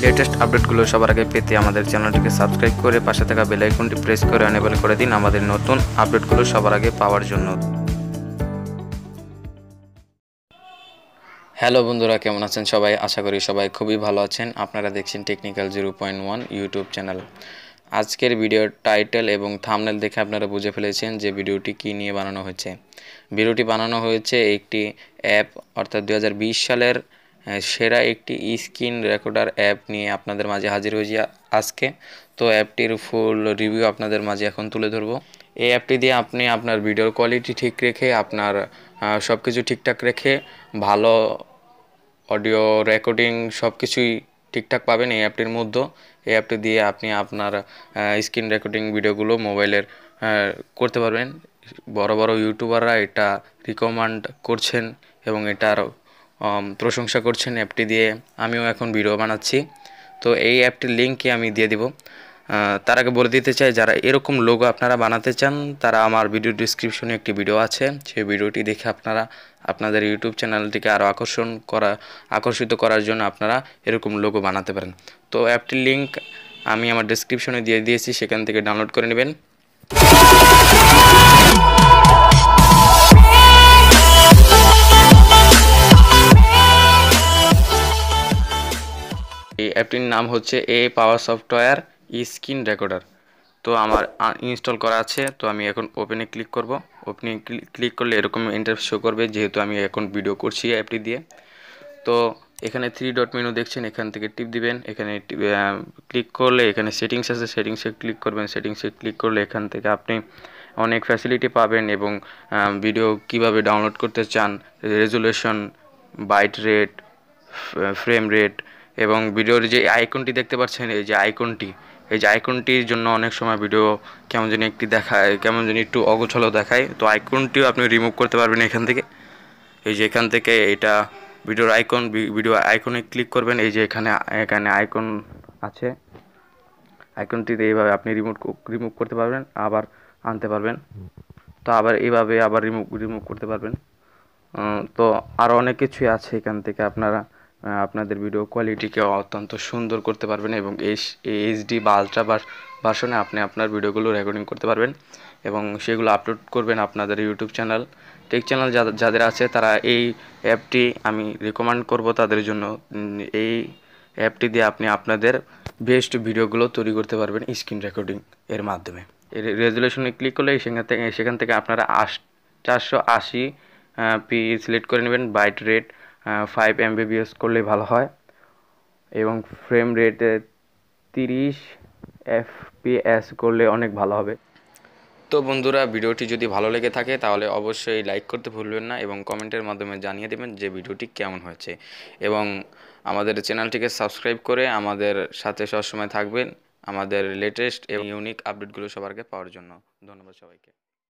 Latest আপডেটগুলো সবার আগে পেতে আমাদের চ্যানেলটিকে সাবস্ক্রাইব করে পাশে থাকা বেল আইকনটি প্রেস করে এনেবল করে দিন আমাদের নতুন আপডেটগুলো সবার আগে পাওয়ার জন্য। হ্যালো বন্ধুরা, কেমন আছেন সবাই? আশা করি সবাই খুবই ভালো আছেন। আপনারা দেখছেন টেকনিক্যাল 0.1 ইউটিউব চ্যানেল। আজকের ভিডিওর টাইটেল এবং থাম্বনেল দেখে আপনারা বুঝে ফেলেছেন যে ভিডিওটি কী নিয়ে বানানো হয়েছে। ভিডিওটি বানানো হয়েছে একটি অ্যাপ, অর্থাৎ 2020 সালের সেরা একটি স্ক্রিন রেকর্ডার অ্যাপ নিয়ে আপনাদের মাঝে হাজির হয়েছি আজকে। তো অ্যাপটির ফুল রিভিউ আপনাদের মাঝে এখন তুলে ধরবো। এই অ্যাপটি দিয়ে আপনি আপনার ভিডিওর কোয়ালিটি ঠিক রেখে, আপনার সব কিছু ঠিকঠাক রেখে ভালো অডিও রেকর্ডিং সব কিছুই ঠিকঠাক পাবেন এই অ্যাপটির মধ্যে। এই অ্যাপটি দিয়ে আপনি আপনার স্ক্রিন রেকর্ডিং ভিডিওগুলো মোবাইলের করতে পারবেন। বড় বড় ইউটিউবাররা এটা রিকমেন্ড করছেন এবং এটার প্রশংসা করছেন অ্যাপটি দিয়ে। আমিও এখন ভিডিও বানাচ্ছি, তো এই অ্যাপটির লিঙ্কই আমি দিয়ে দিব। তার আগে বলে দিতে চাই, যারা এরকম লোগো আপনারা বানাতে চান তারা আমার ভিডিও ডিসক্রিপশনে একটি ভিডিও আছে, সেই ভিডিওটি দেখে আপনারা আপনাদের ইউটিউব চ্যানেলটিকে আরও আকর্ষিত করার জন্য আপনারা এরকম লোগো বানাতে পারেন। তো অ্যাপটির লিঙ্ক আমি আমার ডিসক্রিপশনে দিয়ে দিয়েছি, সেখান থেকে ডাউনলোড করে নেবেন। এই অ্যাপটির নাম হচ্ছে পাওয়ার সফটওয়্যার স্ক্রিন রেকর্ডার। তো আমার ইনস্টল করা আছে, তো আমি এখন ওপেনে ক্লিক করব। ওপেনে ক্লিক করলে এরকম ইন্টারফেস শো করবে, যেহেতু আমি এখন ভিডিও করছি অ্যাপটি দিয়ে। তো এখানে 3 ডট মেনু দেখছেন, এখান থেকে টিপ দিবেন। এখানে ক্লিক করলে এখানে সেটিংস আছে, সেটিংসে ক্লিক করবেন। সেটিংসে ক্লিক করলে এখান থেকে আপনি অনেক ফ্যাসিলিটি পাবেন এবং ভিডিও কিভাবে ডাউনলোড করতে চান, resolution, byte rate, frame rate এবং ভিডিওর যে আইকনটি দেখতে পাচ্ছেন, এই যে আইকনটির জন্য অনেক সময় ভিডিও কেমন জানি কেমন জানি একটু অগোছালো দেখায়। তো আইকনটিও আপনি রিমুভ করতে পারবেন এখান থেকে। এই যে এখান থেকে এটা ভিডিও আইকনে ক্লিক করবেন। এই যে এখানে আইকন আছে, আইকনটিতে এইভাবে আপনি রিমুভ করতে পারবেন, আবার আনতে পারবেন। তো আবার এইভাবে আবার রিমুভ করতে পারবেন। তো আরও অনেক কিছুই আছে, এখান থেকে আপনারা আপনাদের ভিডিও কোয়ালিটিকে অত্যন্ত সুন্দর করতে পারবেন এবং এইচডি বা আলট্রা ভার্সনে আপনি আপনার ভিডিওগুলো রেকর্ডিং করতে পারবেন এবং সেগুলো আপলোড করবেন আপনাদের ইউটিউব চ্যানেল। টেক চ্যানেল যাদের আছে তারা এই অ্যাপটি আমি রেকমেন্ড করব তাদের জন্য। এই অ্যাপটি দিয়ে আপনি আপনাদের বেস্ট ভিডিওগুলো তৈরি করতে পারবেন স্ক্রিন রেকর্ডিং এর মাধ্যমে। এর রেজুলেশনে ক্লিক করলে সেখান থেকে আপনারা 480 পি সিলেক্ট করে নেবেন। বাইট রেট 5 MBPS করলে ভালো হয় এবং ফ্রেম রেট 30 FPS করলে অনেক ভালো হবে। তো বন্ধুরা, ভিডিওটি যদি ভালো লেগে থাকে তাহলে অবশ্যই লাইক করতে ভুলবেন না এবং কমেন্টের মাধ্যমে জানিয়ে দেবেন যে ভিডিওটি কেমন হয়েছে এবং আমাদের চ্যানেলটিকে সাবস্ক্রাইব করে আমাদের সাথে সবসময় থাকবেন আমাদের লেটেস্ট এবং ইউনিক আপডেটগুলো সবার আগে পাওয়ার জন্য। ধন্যবাদ সবাইকে।